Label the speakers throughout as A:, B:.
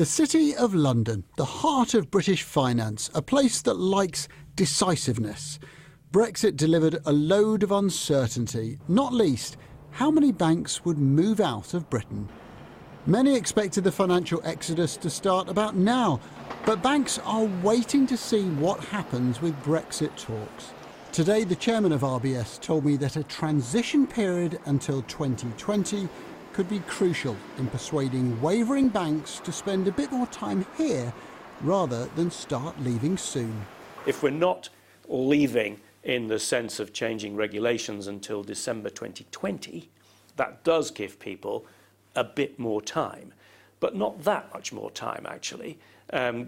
A: The City of London, the heart of British finance, a place that likes decisiveness. Brexit delivered a load of uncertainty, not least how many banks would move out of Britain. Many expected the financial exodus to start about now, but banks are waiting to see what happens with Brexit talks. Today, the chairman of RBS told me that a transition period until 2020 could be crucial in persuading wavering banks to spend a bit more time here rather than start leaving soon.
B: If we're not leaving in the sense of changing regulations until December 2020, that does give people a bit more time, but not that much more time actually,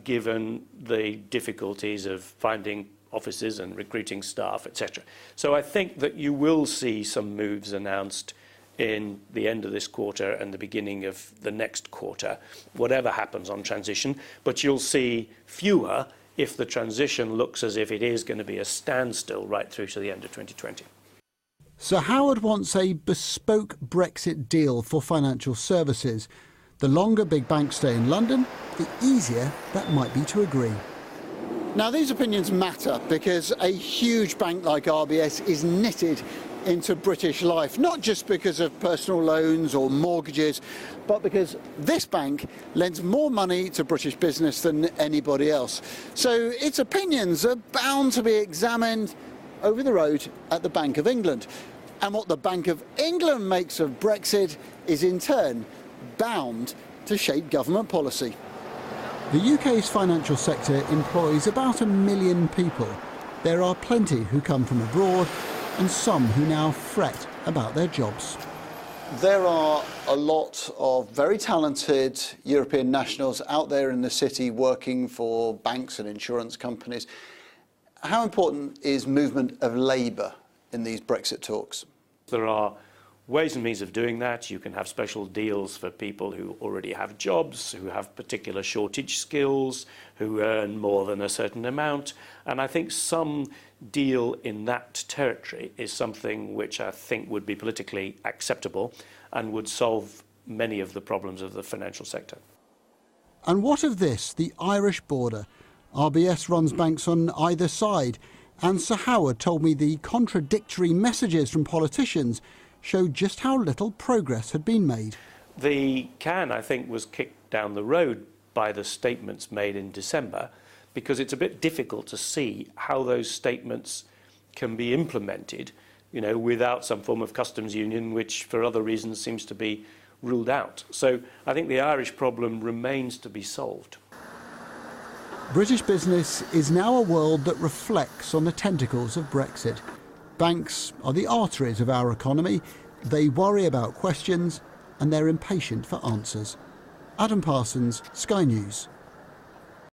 B: given the difficulties of finding offices and recruiting staff, etc. So I think that you will see some moves announced in the end of this quarter and the beginning of the next quarter, whatever happens on transition, but you'll see fewer if the transition looks as if it is going to be a standstill right through to the end of 2020.
A: Sir Howard wants a bespoke Brexit deal for financial services. The longer big banks stay in London, the easier that might be to agree. Now, these opinions matter because a huge bank like RBS is knitted into British life, not just because of personal loans or mortgages, but because this bank lends more money to British business than anybody else. So its opinions are bound to be examined over the road at the Bank of England. And what the Bank of England makes of Brexit is in turn bound to shape government policy. The UK's financial sector employs about 1 million people. There are plenty who come from abroad and some who now fret about their jobs. There are a lot of very talented European nationals out there in the city working for banks and insurance companies. How important is movement of labour in these Brexit talks?
B: There are ways and means of doing that. You can have special deals for people who already have jobs, who have particular shortage skills, who earn more than a certain amount. And I think some deal in that territory is something which I think would be politically acceptable and would solve many of the problems of the financial sector. And what of this, the Irish border? RBS runs banks on either side. And Sir Howard told me the contradictory messages from politicians showed just how little progress had been made. The can, I think, was kicked down the road by the statements made in December, because it's a bit difficult to see how those statements can be implemented, without some form of customs union, which for other reasons seems to be ruled out. So I think the Irish problem remains to be solved. British business is now a world that reflects on the tentacles of Brexit. Banks are the arteries of our economy. They worry about questions and they're impatient for answers. Adam Parsons, Sky News.